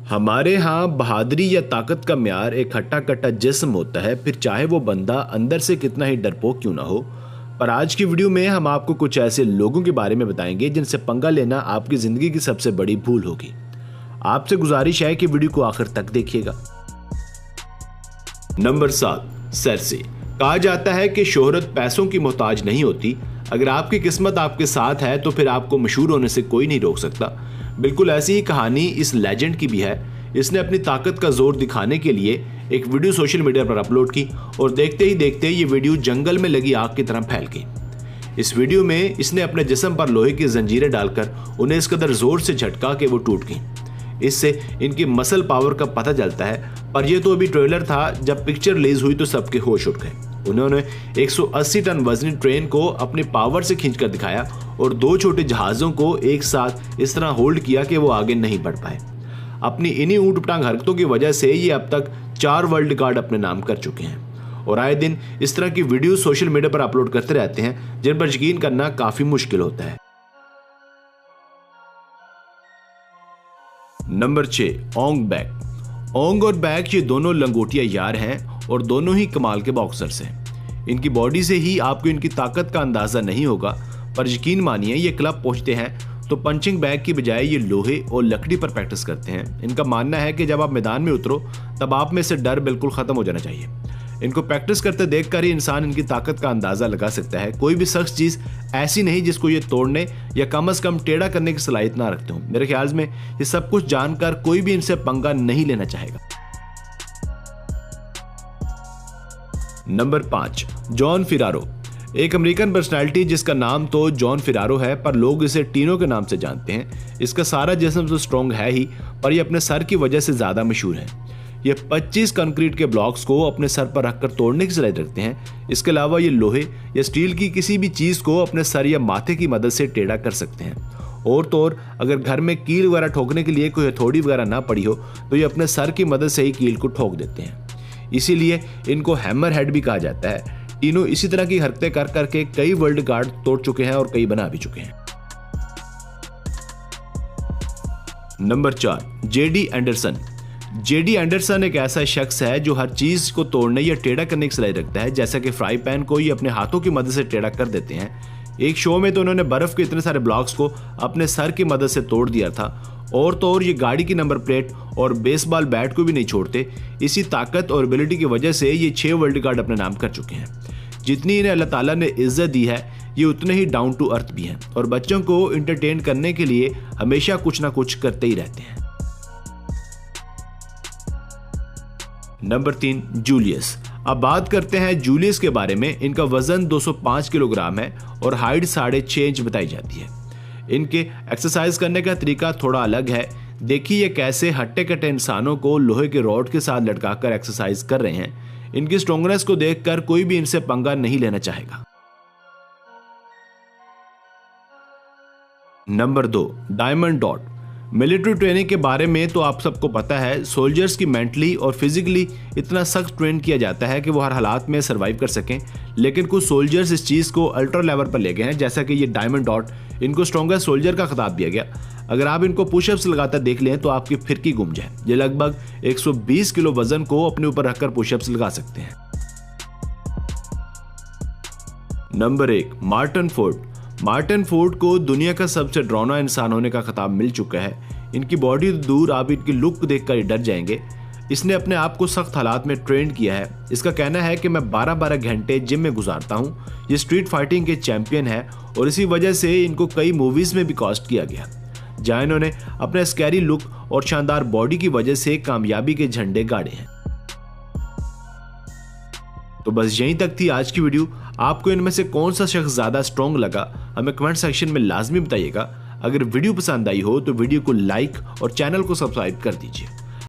हमारे यहाँ बहादुरी या ताकत का म्यार एक हट्टा कट्टा जिस्म होता है, फिर चाहे वो बंदा अंदर से कितना ही डरपोक क्यों ना हो। पर आज की वीडियो में हम आपको कुछ ऐसे लोगों के बारे में बताएंगे जिनसे पंगा लेना आपकी जिंदगी की सबसे बड़ी भूल होगी। आपसे गुजारिश है कि वीडियो को आखिर तक देखिएगा। नंबर 7, सेर्सी। कहा जाता है कि शोहरत पैसों की मोहताज नहीं होती। अगर आपकी किस्मत आपके साथ है तो फिर आपको मशहूर होने से कोई नहीं रोक सकता। बिल्कुल ऐसी ही कहानी इस लेजेंड की भी है। इसने अपनी ताकत का जोर दिखाने के लिए एक वीडियो सोशल मीडिया पर अपलोड की और देखते ही देखते ये वीडियो जंगल में लगी आग की तरह फैल गई। इस वीडियो में इसने अपने जिस्म पर लोहे की जंजीरें डालकर उन्हें इस कदर जोर से झटका कि वो टूट गई। इससे इनकी मसल पावर का पता चलता है। पर यह तो अभी ट्रेलर था, जब पिक्चर रिलीज हुई तो सबके होश उड़ गए। उन्होंने 180 टन वजनी ट्रेन को अपनी पावर से खींचकर दिखाया और 2 छोटे जहाजों को एक साथ इस तरह होल्ड किया कि वो आगे नहीं बढ़ पाए। अपनी इन्हीं ऊट पटांग हरकतों की वजह से ये अब तक 4 वर्ल्ड रिकॉर्ड अपने नाम कर चुके हैं और आए दिन इस तरह की वीडियो सोशल मीडिया पर अपलोड करते रहते हैं, जिन पर यकीन करना काफी मुश्किल होता है। नंबर 6, ओंग बैक। ओंग और बैक ये दोनों लंगोटिया यार हैं और दोनों ही कमाल के बॉक्सर्स हैं। इनकी बॉडी से ही आपको इनकी ताकत का अंदाजा नहीं होगा, पर यकीन मानिए ये क्लब पहुंचते हैं तो पंचिंग बैग की बजाय ये लोहे और लकड़ी पर प्रैक्टिस करते हैं। इनका मानना है कि जब आप मैदान में उतरो तब आप में से डर बिल्कुल खत्म हो जाना चाहिए। इनको प्रैक्टिस करते देखकर ही इंसान इनकी ताकत का अंदाजा लगा सकता है। कोई भी शख्स चीज ऐसी नहीं जिसको ये तोड़ने या कम से कम टेढ़ा करने की सलाहियत ना रखते हो। मेरे ख्याल में ये सब कुछ जानकर कोई भी इनसे पंगा नहीं लेना चाहेगा। Number 5, John Ferraro. एक अमेरिकन पर्सनालिटी जिसका नाम तो जॉन फिरारो है, पर लोग इसे टीनो के नाम से जानते हैं। इसका सारा जिस्म तो स्ट्रॉन्ग है ही, पर यह अपने सर की वजह से ज्यादा मशहूर है। ये 25 कंक्रीट के ब्लॉक्स को अपने सर पर रखकर तोड़ने की सलाहियत रखते हैं। इसके अलावा ये लोहे या स्टील की किसी भी चीज को अपने सर या माथे की मदद से टेढ़ा कर सकते हैं। और तो और अगर घर में कील वगैरह ठोकने के लिए कोई हथौड़ी वगैरह ना पड़ी हो तो ये अपने सर की मदद से ही कील को ठोक देते हैं। इसीलिए इनको हैमर हेड भी कहा जाता है। तीनों इसी तरह की हरकतें कर करके कई वर्ल्ड रिकॉर्ड तोड़ चुके हैं और कई बना भी चुके हैं। Number 4, JD Anderson. JD Anderson एक ऐसा शख्स है जो हर चीज को तोड़ने या टेढ़ा करने की सलाहियत रखता है। जैसा कि फ्राई पैन को ये अपने हाथों की मदद से टेढ़ा कर देते हैं। एक शो में तो उन्होंने बर्फ के इतने सारे ब्लॉक्स को अपने सर की मदद से तोड़ दिया था। और तो और ये गाड़ी की नंबर प्लेट और बेसबॉल बैट को भी नहीं छोड़ते। इसी ताकत और एबिलिटी की वजह से ये 6 वर्ल्ड रिकॉर्ड अपने नाम कर चुके हैं। जितनी इन्हें अल्लाह ताला ने इज्जत दी है, ये उतने ही डाउन टू अर्थ भी हैं और बच्चों को इंटरटेन करने के लिए हमेशा कुछ ना कुछ करते ही रहते हैं। Number 3, Julius. अब बात करते हैं जूलियस के बारे में। इनका वजन 205 किलोग्राम है और हाइट 6.5 इंच बताई जाती है। इनके एक्सरसाइज करने का तरीका थोड़ा अलग है। देखिए ये कैसे हट्टे कट्टे इंसानों को लोहे के रॉड के साथ लटकाकर एक्सरसाइज कर रहे हैं। इनकी स्ट्रॉन्गनेस को देखकर कोई भी इनसे पंगा नहीं लेना चाहेगा। Number 2, diamond dot. Military training के बारे में तो आप सबको पता है। सोल्जर्स की मेंटली और फिजिकली इतना सख्त ट्रेन किया जाता है कि वो हर हालात में सरवाइव कर सकें। लेकिन कुछ सोल्जर्स इस चीज को अल्ट्रा लेवल पर ले गए हैं, जैसा कि ये डायमंड डॉट। इनको स्ट्रॉन्गेस्ट सोल्जर का खिताब दिया गया। अगर आप इनको पुशअप्स लगाकर देख लें तो आपकी फिरकी घूम जाए। ये लगभग 120 किलो वजन को अपने ऊपर रखकर पुशअप्स लगा सकते हैं। Number 1, Martin Ford. Martin Ford को दुनिया का सबसे डरावना इंसान होने का खिताब मिल चुका है। इनकी बॉडी दूर, आप इनकी लुक देखकर डर जाएंगे। इसने अपने आप को सख्त हालात में ट्रेन किया है। इसका कहना है कि मैं 12-12 घंटे जिम में गुजारता हूँ। ये स्ट्रीट फाइटिंग के चैंपियन है और इसी वजह से इनको कई मूवीज में भी कास्ट किया गया, जहां इन्होंने अपने स्कैरी लुक और शानदार बॉडी की वजह से कामयाबी के झंडे गाड़े हैं। तो बस यहीं तक थी आज की वीडियो। आपको इनमें से कौन सा शख्स ज्यादा स्ट्रॉन्ग लगा, हमें कमेंट सेक्शन में लाजमी बताइएगा। अगर वीडियो पसंद आई हो तो वीडियो को लाइक और चैनल को सब्सक्राइब कर दीजिए।